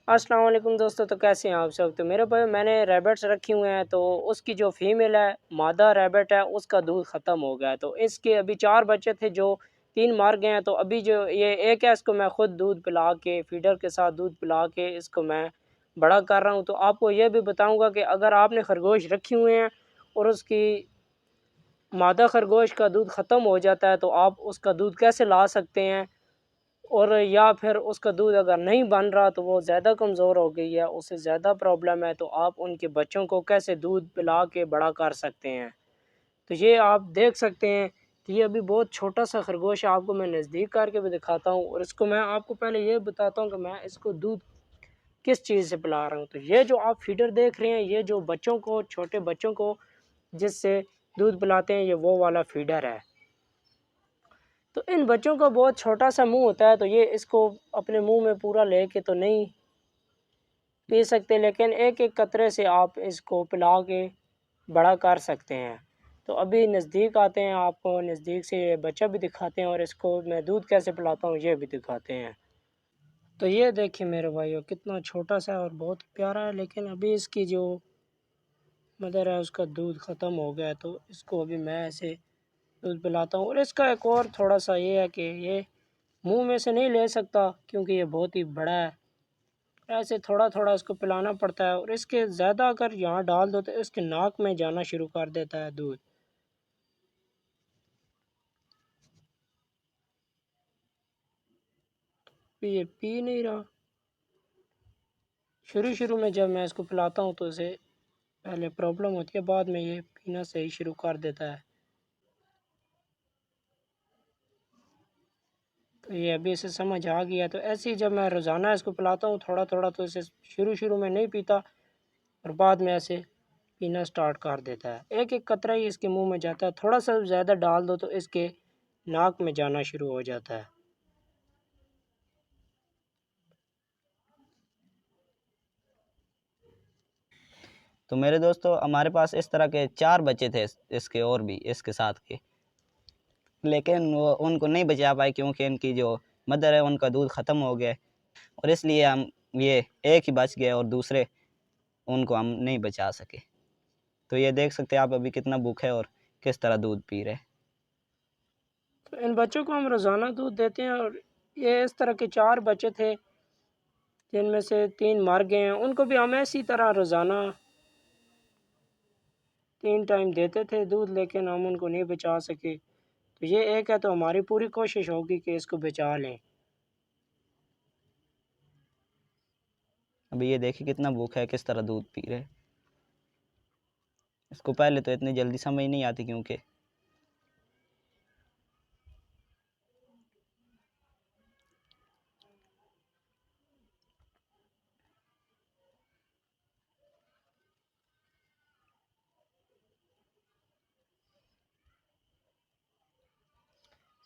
अस्सलाम वालेकुम दोस्तों, तो कैसे हैं आप सब। तो मेरे भाई मैंने रैबिट्स रखे हुए हैं, तो उसकी जो फीमेल है, मादा रैबिट है, उसका दूध ख़त्म हो गया है। तो इसके अभी 4 बच्चे थे जो 3 मर गए हैं। तो अभी जो ये एक है, इसको मैं ख़ुद दूध पिला के, फीडर के साथ दूध पिला के इसको मैं बड़ा कर रहा हूँ। तो आपको ये भी बताऊँगा कि अगर आपने खरगोश रखे हुए हैं और उसकी मादा खरगोश का दूध ख़त्म हो जाता है, तो आप उसका दूध कैसे ला सकते हैं। और या फिर उसका दूध अगर नहीं बन रहा, तो वो ज़्यादा कमज़ोर हो गई है, उसे ज़्यादा प्रॉब्लम है, तो आप उनके बच्चों को कैसे दूध पिला के बड़ा कर सकते हैं। तो ये आप देख सकते हैं कि ये अभी बहुत छोटा सा खरगोश है। आपको मैं नज़दीक करके भी दिखाता हूँ, और इसको मैं आपको पहले ये बताता हूँ कि मैं इसको दूध किस चीज़ से पिला रहा हूँ। तो ये जो आप फीडर देख रहे हैं, ये जो बच्चों को, छोटे बच्चों को जिससे दूध पिलाते हैं, ये वो वाला फीडर है। तो इन बच्चों का बहुत छोटा सा मुंह होता है, तो ये इसको अपने मुंह में पूरा लेके तो नहीं पी सकते, लेकिन एक एक कतरे से आप इसको पिला के बड़ा कर सकते हैं। तो अभी नज़दीक आते हैं, आपको नज़दीक से ये बच्चा भी दिखाते हैं और इसको मैं दूध कैसे पिलाता हूँ ये भी दिखाते हैं। तो ये देखिए मेरे भाइयों, कितना छोटा सा है और बहुत प्यारा है, लेकिन अभी इसकी जो मदर है उसका दूध ख़त्म हो गया है। तो इसको अभी मैं ऐसे दूध पिलाता हूँ। और इसका एक और थोड़ा सा ये है कि ये मुंह में से नहीं ले सकता, क्योंकि ये बहुत ही बड़ा है। ऐसे थोड़ा थोड़ा इसको पिलाना पड़ता है, और इसके ज़्यादा अगर यहाँ डाल दो तो इसके नाक में जाना शुरू कर देता है दूध। ये पी नहीं रहा। शुरू शुरू में जब मैं इसको पिलाता हूँ तो इसे पहले प्रॉब्लम होती है, बाद में ये पीना सही शुरू कर देता है। तो ये अभी इसे समझ आ गया। तो ऐसे ही जब मैं रोज़ाना इसको पिलाता हूँ थोड़ा थोड़ा, तो इसे शुरू शुरू में नहीं पीता, और बाद में ऐसे पीना स्टार्ट कर देता है। एक एक कतरा ही इसके मुंह में जाता है, थोड़ा सा ज़्यादा डाल दो तो इसके नाक में जाना शुरू हो जाता है। तो मेरे दोस्तों, हमारे पास इस तरह के 4 बच्चे थे इसके, और भी इसके साथ के, लेकिन वो उनको नहीं बचा पाए क्योंकि इनकी जो मदर है उनका दूध ख़त्म हो गया, और इसलिए हम ये एक ही बच गए और दूसरे उनको हम नहीं बचा सके। तो ये देख सकते हैं आप अभी कितना भूखे और किस तरह दूध पी रहे। तो इन बच्चों को हम रोज़ाना दूध देते हैं, और ये इस तरह के 4 बच्चे थे जिनमें से 3 मर गए हैं। उनको भी हम इसी तरह रोज़ाना 3 टाइम देते थे दूध, लेकिन हम उनको नहीं बचा सके। तो ये एक है, तो हमारी पूरी कोशिश होगी कि इसको बचा लें। अभी ये देखिए कितना भूखा है, किस तरह दूध पी रहे। इसको पहले तो इतनी जल्दी समझ नहीं आती, क्योंकि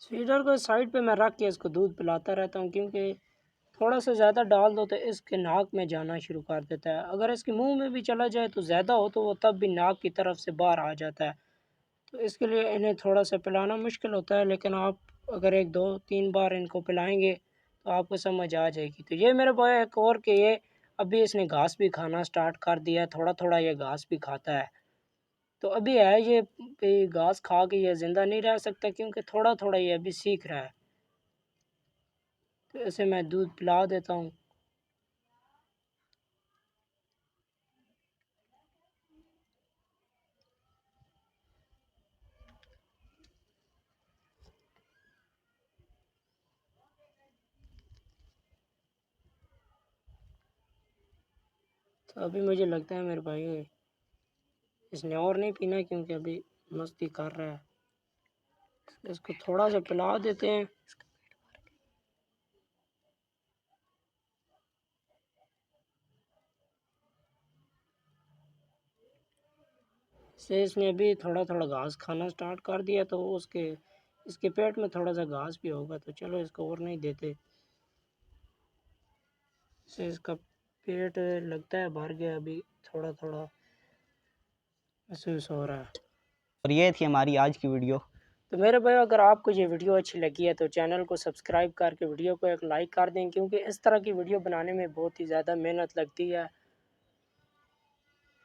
फीडर को साइड पे मैं रख के इसको दूध पिलाता रहता हूँ, क्योंकि थोड़ा सा ज़्यादा डाल दो तो इसके नाक में जाना शुरू कर देता है। अगर इसके मुंह में भी चला जाए तो ज़्यादा हो, तो वो तब भी नाक की तरफ से बाहर आ जाता है। तो इसके लिए इन्हें थोड़ा सा पिलाना मुश्किल होता है, लेकिन आप अगर 1 2 3 बार इनको पिलाएंगे तो आपको समझ आ जाएगी। तो ये मेरे भाई एक और कि ये अभी इसने घास भी खाना स्टार्ट कर दिया है, थोड़ा थोड़ा ये घास भी खाता है। तो अभी है ये घास खा के ये ज़िंदा नहीं रह सकता, क्योंकि थोड़ा थोड़ा ये अभी सीख रहा है। तो इसे मैं दूध पिला देता हूँ। तो अभी मुझे लगता है मेरे भाई इसने और नहीं पीना, क्योंकि अभी मस्ती कर रहा है। इसको थोड़ा सा पिला देते हैं। से इसने अभी थोड़ा थोड़ा घास खाना स्टार्ट कर दिया, तो उसके इसके पेट में थोड़ा सा घास भी होगा। तो चलो इसको और नहीं देते। से इसका पेट लगता है भर गया, अभी थोड़ा थोड़ा महसूस हो रहा है। और ये थी हमारी आज की वीडियो। तो मेरे भाई अगर आपको ये वीडियो अच्छी लगी है तो चैनल को सब्सक्राइब करके वीडियो को एक लाइक कर दें, क्योंकि इस तरह की वीडियो बनाने में बहुत ही ज़्यादा मेहनत लगती है।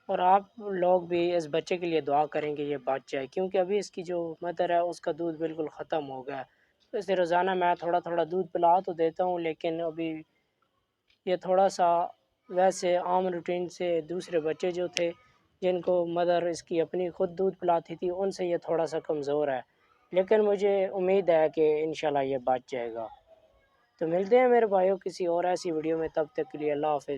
और आप लोग भी इस बच्चे के लिए दुआ करेंगे ये बच जाए, क्योंकि अभी इसकी जो मदर है उसका दूध बिल्कुल ख़त्म हो गया है। तो इसे रोज़ाना मैं थोड़ा थोड़ा दूध पिला तो देता हूँ, लेकिन अभी ये थोड़ा-सा वैसे आम रूटीन से दूसरे बच्चे जो थे, जिनको मदर इसकी अपनी खुद दूध पिलाती थी, उनसे ये थोड़ा-सा कमज़ोर है। लेकिन मुझे उम्मीद है कि इंशाल्लाह ये बच जाएगा। तो मिलते हैं मेरे भाइयों किसी और ऐसी वीडियो में, तब तक के लिए अल्लाह हाफ़िज़।